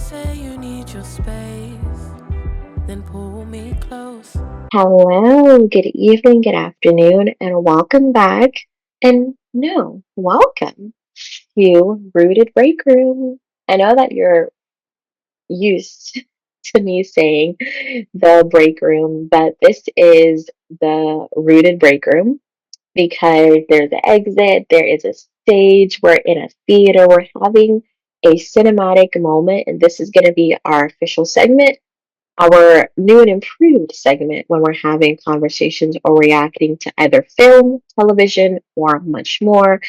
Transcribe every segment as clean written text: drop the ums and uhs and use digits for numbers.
say you need your space, then pull me close. Hello, good evening, good afternoon, and welcome back. And no, welcome to Rooted Break Room. I know that you're used to me saying the break room, but this is the Rooted Break Room because there's an exit, there is a stage, we're in a theater, we're having a cinematic moment, and this is going to be our official segment, our new and improved segment when we're having conversations or reacting to either film, television, or much more.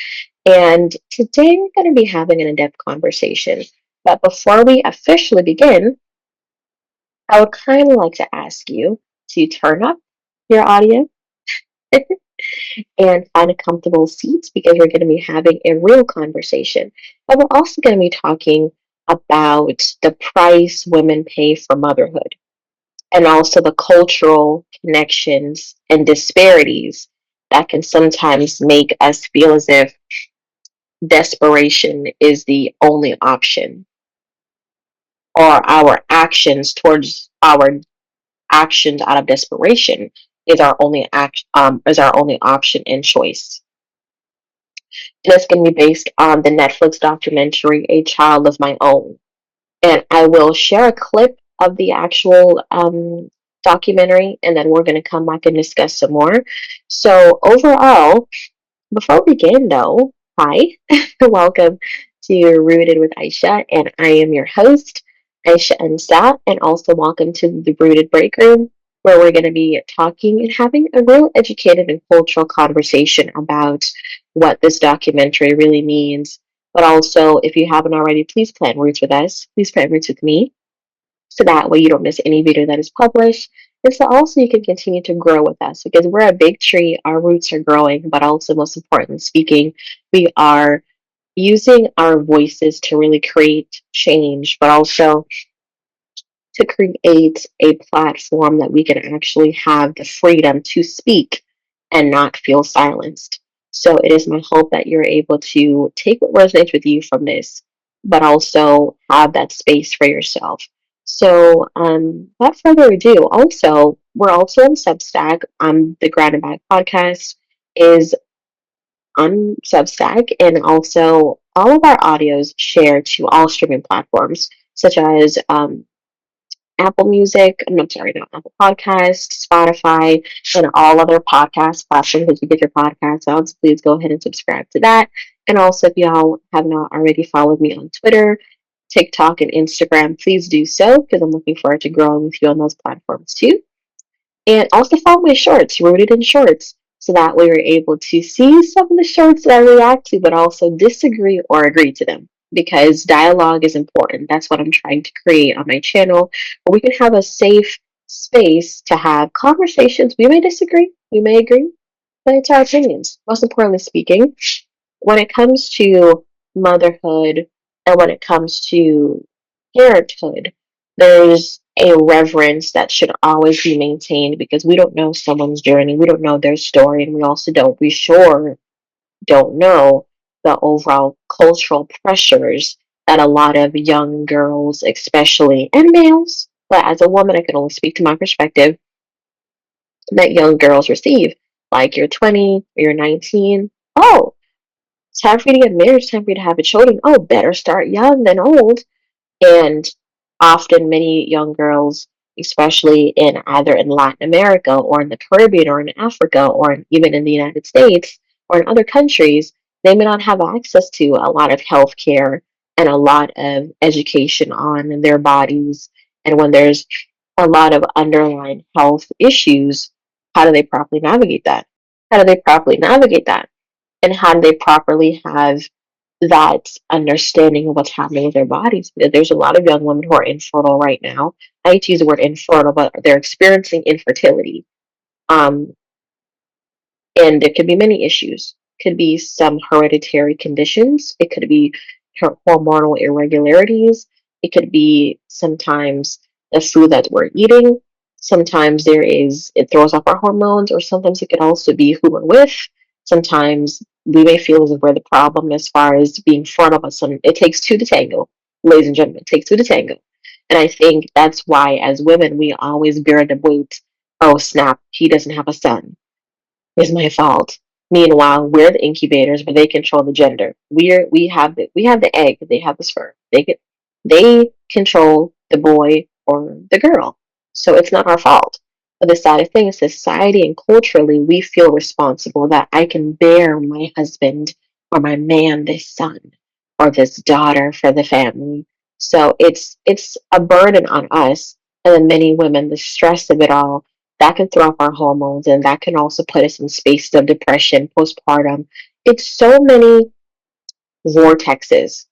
And today we're going to be having an in depth conversation. But before we officially begin, I would kindly like to ask you to turn up your audio and find a comfortable seat because we're going to be having a real conversation. But we're also going to be talking about the price women pay for motherhood and also the cultural connections and disparities that can sometimes make us feel as if desperation is the only option, or our actions towards our actions out of desperation is our only option and choice. And it's going to be based on the Netflix documentary A Child of My Own. And I will share a clip of the actual documentary, and then we're going to come back and discuss some more. So, overall, before we begin, though, hi, welcome to Rooted with Aiysha, and I am your host, Aiysha Ansat, and also welcome to the Rooted Break Room, where we're going to be talking and having a real educated and cultural conversation about what this documentary really means. But also, if you haven't already, please plant roots with us. Please plant roots with me so that way you don't miss any video that is published. And so also you can continue to grow with us because we're a big tree, our roots are growing, but also most importantly speaking, we are using our voices to really create change, but also to create a platform that we can actually have the freedom to speak and not feel silenced. So it is my hope that you're able to take what resonates with you from this, but also have that space for yourself. So, without further ado, also, we're also on Substack. The Ground and Back podcast is on Substack, and also all of our audios share to all streaming platforms, such as Apple Music, I'm sorry, not Apple Podcasts, Spotify, and all other podcast platforms that you get your podcasts on. So please go ahead and subscribe to that. And also, if y'all have not already followed me on Twitter, TikTok, and Instagram, please do so because I'm looking forward to growing with you on those platforms too. And also follow my shorts, Rooted in Shorts, so that way you're able to see some of the shorts that I react to, but also disagree or agree to them. Because dialogue is important. That's what I'm trying to create on my channel, where we can have a safe space to have conversations. We may disagree, we may agree, but it's our opinions. Most importantly speaking, when it comes to motherhood and when it comes to parenthood, there's a reverence that should always be maintained because we don't know someone's journey, we don't know their story, and we sure don't know the overall cultural pressures that a lot of young girls, especially, and males, but as a woman, I can only speak to my perspective, that young girls receive. Like you're 20, you're 19. Oh, it's time for you to get married, it's time for you to have a children. Oh, better start young than old. And often many young girls, especially in either in Latin America or in the Caribbean or in Africa or even in the United States or in other countries, they may not have access to a lot of health care and a lot of education on their bodies. And when there's a lot of underlying health issues, how do they properly navigate that? How do they properly navigate that? And how do they properly have that understanding of what's happening with their bodies? There's a lot of young women who are infertile right now. I hate to use the word infertile, but they're experiencing infertility. Um, and there could be many issues. Could be some hereditary conditions. It could be hormonal irregularities. It could be sometimes the food that we're eating. Sometimes it throws off our hormones, or sometimes it could also be who we're with. Sometimes we may feel as if we're the problem as far as being fertile, but it takes two to tango. ladies and gentlemen, it takes two to tango. And I think that's why, as women, we always bear the weight. Oh, snap, he doesn't have a son. It's my fault. Meanwhile, we're the incubators, but they control the gender. We have the egg, they have the sperm. They control the boy or the girl. So it's not our fault. But the side of things, society and culturally, we feel responsible that I can bear my husband or my man this son or this daughter for the family. So it's a burden on us. And then many women, the stress of it all, that can throw off our hormones, and that can also put us in spaces of depression, postpartum. It's so many vortexes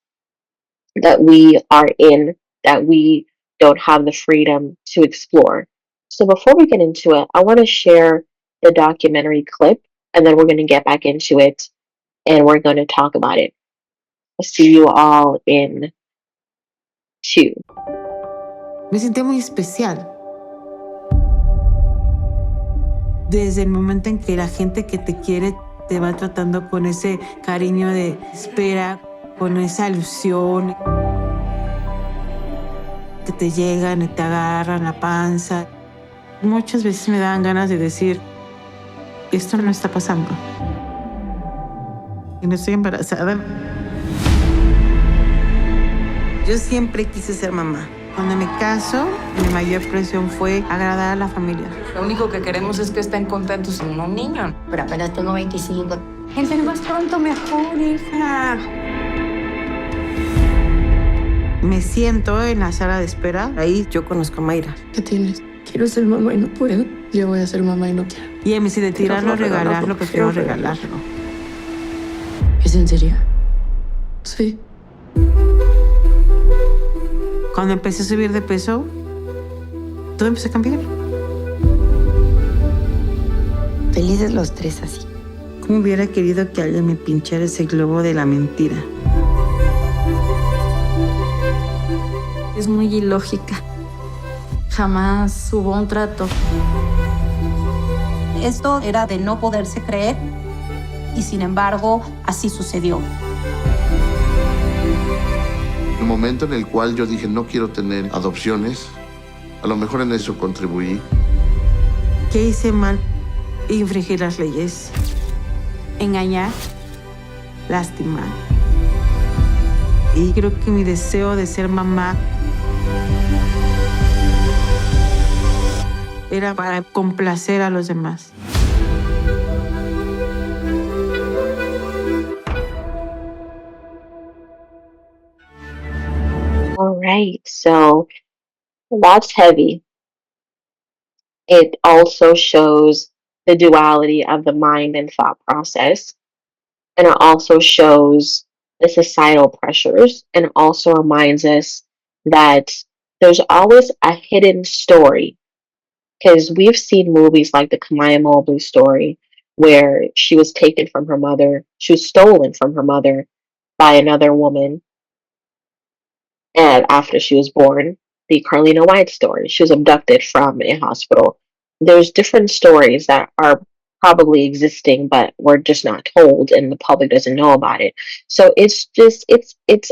that we are in that we don't have the freedom to explore. So before we get into it, I want to share the documentary clip, and then we're going to get back into it and we're going to talk about it. I'll see you all in two. Me sentí muy especial. Desde el momento en que la gente que te quiere te va tratando con ese cariño de espera, con esa ilusión, que te llegan y te agarran la panza. Muchas veces me dan ganas de decir, esto no está pasando. Y no estoy embarazada. Yo siempre quise ser mamá. Cuando me caso, mi mayor presión fue agradar a la familia. Lo único que queremos es que estén contentos en un niño. Pero apenas tengo 25. Entre más pronto mejor, hija. Me siento en la sala de espera. Ahí yo conozco a Mayra. ¿Qué tienes? Quiero ser mamá y no puedo. Yo voy a ser mamá y no quiero. Y ella me dice, de tirarlo o regalarlo, prefiero regalarlo. ¿Es en serio? Sí. Cuando empecé a subir de peso, todo empezó a cambiar. Felices los tres así. ¿Cómo hubiera querido que alguien me pinchara ese globo de la mentira? Es muy ilógica. Jamás hubo un trato. Esto era de no poderse creer y sin embargo así sucedió. El momento en el cual yo dije no quiero tener adopciones, a lo mejor en eso contribuí. ¿Qué hice mal? Infringir las leyes. Engañar. Lastimar. Y creo que mi deseo de ser mamá era para complacer a los demás. All right, so that's heavy. It also shows the duality of the mind and thought process. And it also shows the societal pressures, and it also reminds us that there's always a hidden story. Because we've seen movies like the Kamaya Mobley story, where she was taken from her mother, she was stolen from her mother by another woman, and after she was born, the Carlina White story. She was abducted from a hospital. There's different stories that are probably existing, but we're just not told, and the public doesn't know about it. So it's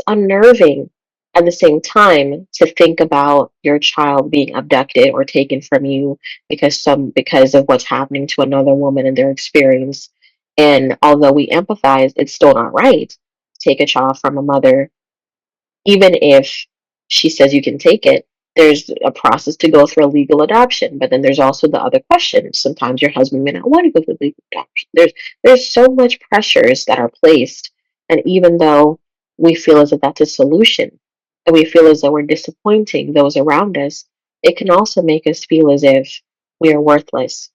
unnerving at the same time to think about your child being abducted or taken from you because of what's happening to another woman and their experience. And although we empathize, it's still not right to take a child from a mother, even if she says you can take it. There's a process to go through a legal adoption, but then there's also the other questions. Sometimes your husband may not want to go through legal adoption. There's so much pressures that are placed, and even though we feel as if that's a solution, and we feel as though we're disappointing those around us, it can also make us feel as if we are worthless.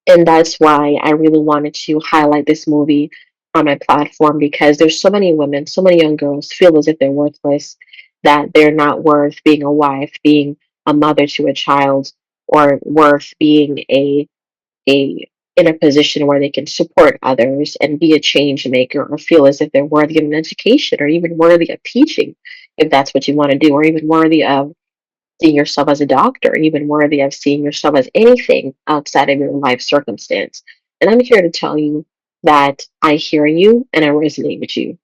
And that's why I really wanted to highlight this movie on my platform, because there's so many women, so many young girls feel as if they're worthless, that they're not worth being a wife, being a mother to a child, or worth being a in a position where they can support others and be a change maker, or feel as if they're worthy of an education, or even worthy of teaching if that's what you want to do, or even worthy of seeing yourself as a doctor, even worthy of seeing yourself as anything outside of your life circumstance. And I'm here to tell you that I hear you and I resonate with you.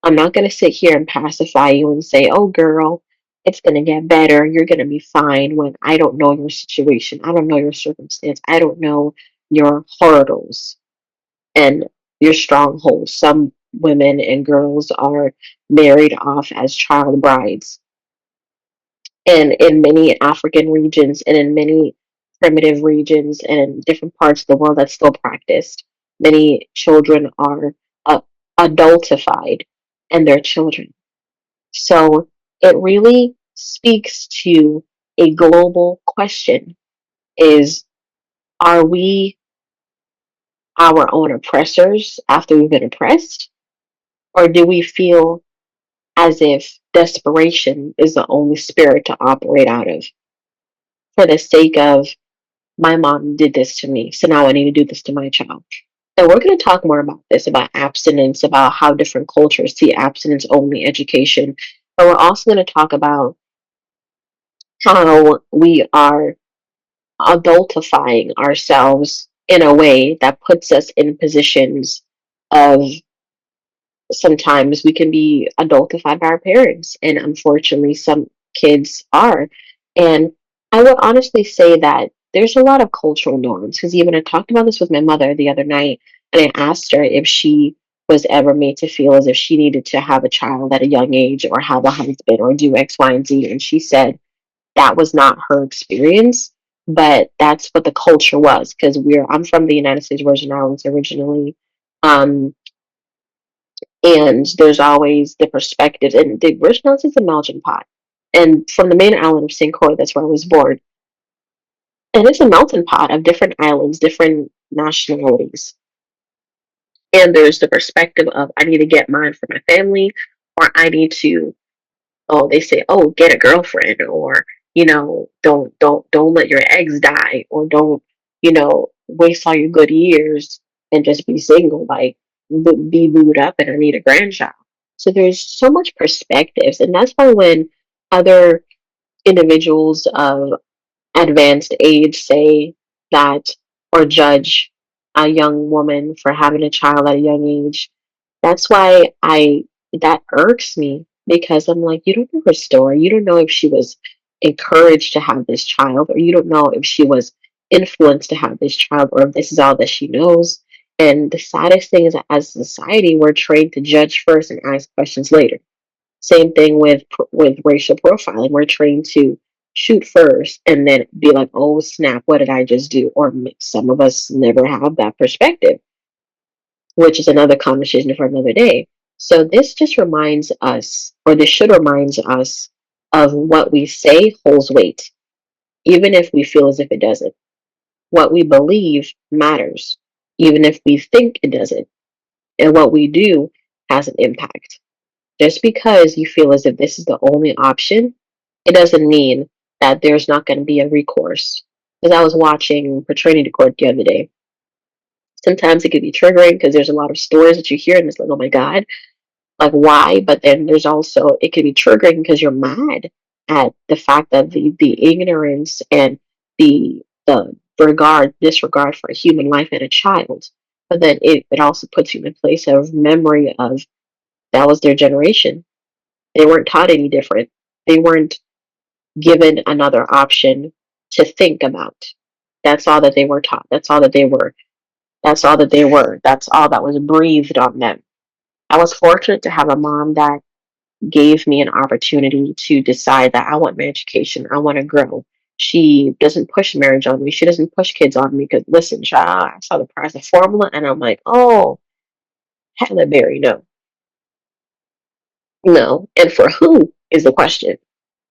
I'm not going to sit here and pacify you and say, oh, girl, it's going to get better. You're going to be fine when I don't know your situation. I don't know your circumstance. I don't know your hurdles and your strongholds. Some women and girls are married off as child brides. And in many African regions and in many primitive regions and in different parts of the world, that's still practiced. Many children are uh, adultified and they're children. So it really speaks to a global question is, are we our own oppressors after we've been oppressed? Or do we feel as if desperation is the only spirit to operate out of for the sake of my mom did this to me, so now I need to do this to my child? And we're going to talk more about this, about abstinence, about how different cultures see abstinence only education. But we're also going to talk about how we are adultifying ourselves in a way that puts us in positions of sometimes we can be adultified by our parents. And unfortunately, some kids are. And I would honestly say that there's a lot of cultural norms because even I talked about this with my mother the other night and I asked her if she was ever made to feel as if she needed to have a child at a young age or have a husband or do X, Y, and Z. And she said that was not her experience, but that's what the culture was because I'm from the United States Virgin Islands originally. Um, and there's always the perspectives, and the Virgin Islands is a melting pot. And from the main island of St. Croix, that's where I was born, and it's a melting pot of different islands, different nationalities. And there's the perspective of I need to get mine for my family, or I need to, oh, they say, oh, get a girlfriend, or don't let your eggs die, or don't waste all your good years and just be single, like be booed up, and I need a grandchild. So there's so much perspectives, and that's why when other individuals of advanced age say that or judge a young woman for having a child at a young age, that's why I that irks me because I'm like, you don't know her story. You don't know if she was encouraged to have this child, or you don't know if she was influenced to have this child, or if this is all that she knows. And the saddest thing is that as a society, we're trained to judge first and ask questions later. Same thing with racial profiling. We're trained to shoot first and then be like, oh snap, what did I just do? Or some of us never have that perspective, which is another conversation for another day. So this just reminds us, or this should remind us, of what we say holds weight, even if we feel as if it doesn't. What we believe matters, even if we think it doesn't. And what we do has an impact. Just because you feel as if this is the only option, it doesn't mean that there's not going to be a recourse. Because I was watching Paternity Court the other day. Sometimes it can be triggering because there's a lot of stories that you hear and it's like, oh my God, like why? But then there's also, it can be triggering because you're mad at the fact that the ignorance and the disregard for a human life and a child. But then it also puts you in a place of memory of that was their generation. They weren't taught any different. They weren't given another option to think about. That's all that they were taught. That's all that they were. That's all that they were. That's all that was breathed on them. I was fortunate to have a mom that gave me an opportunity to decide that I want my education. I want to grow. She doesn't push marriage on me. She doesn't push kids on me because, listen, child, I saw the price of formula and I'm like, oh, Halle Berry, no. No. And for who is the question?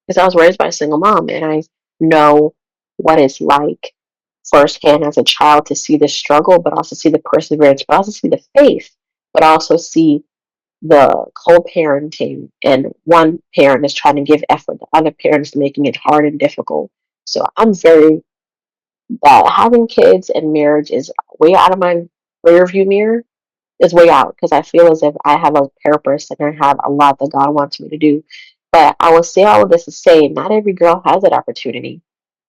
Because I was raised by a single mom and I know what it's like firsthand as a child to see the struggle, but also see the perseverance, but also see the faith, but also see the co-parenting, and one parent is trying to give effort, the other parent is making it hard and difficult. So I'm very that having kids and marriage is way out of my rear view mirror, is way out because I feel as if I have a purpose and I have a lot that God wants me to do. But I will say all of this to say not every girl has that opportunity.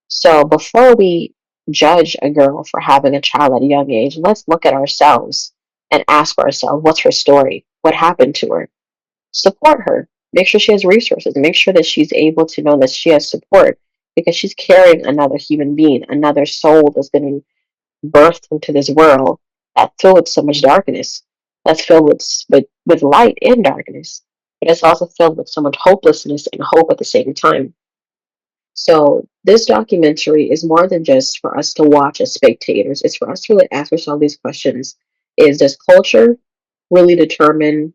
So before we judge a girl for having a child at a young age, let's look at ourselves and ask ourselves, what's her story? What happened to her? support her. Make sure she has resources. Make sure that she's able to know that she has support because she's carrying another human being, another soul that's been birthed into this world that's filled with so much darkness, that's filled with light and darkness, but it's also filled with so much hopelessness and hope at the same time. So this documentary is more than just for us to watch as spectators. It's for us to really ask ourselves these questions. Does culture really determine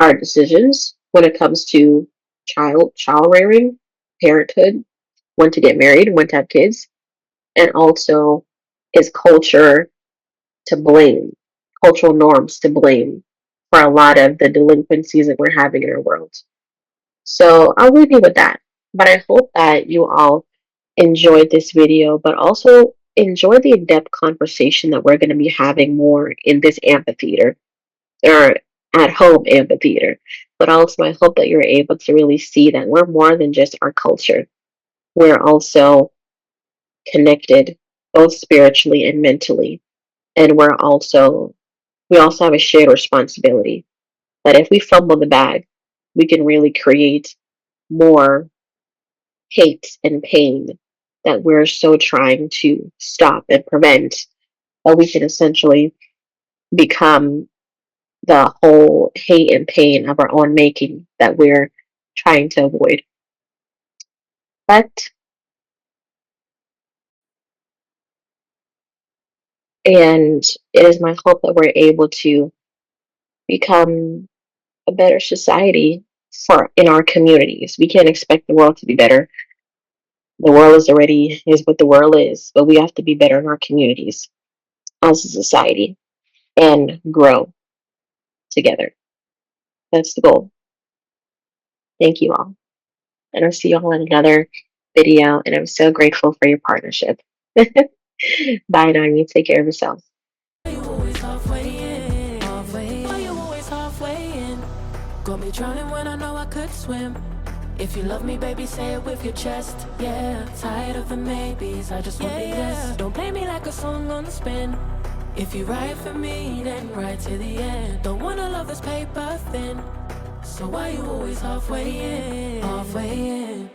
our decisions when it comes to child rearing, parenthood, when to get married, when to have kids? And also, is culture to blame, cultural norms to blame for a lot of the delinquencies that we're having in our world? So I'll leave you with that. But I hope that you all enjoyed this video, but also enjoy the in-depth conversation that we're going to be having more in this amphitheater or at home amphitheater. But also, I hope that you're able to really see that we're more than just our culture. We're also connected, both spiritually and mentally. And we also have a shared responsibility that if we fumble the bag, we can really create more hate and pain that we're so trying to stop and prevent, that we can essentially become the whole hate and pain of our own making that we're trying to avoid. But, and it is my hope that we're able to become a better society for in our communities. We can't expect the world to be better. The world is what the world is, but we have to be better in our communities as a society and grow together. That's the goal. Thank you all. And I'll see you all in another video. And I'm so grateful for your partnership. Bye, Naomi. Take care of yourself. Why you always halfway in? Why you always halfway in? Got me drowning when I know I could swim. If you love me, baby, say it with your chest. Yeah, tired of the maybes, I just want the yes. Don't play me like a song on spin. If you ride for me, then ride to the end. Don't wanna love this paper thin. So why you always halfway in? Halfway in.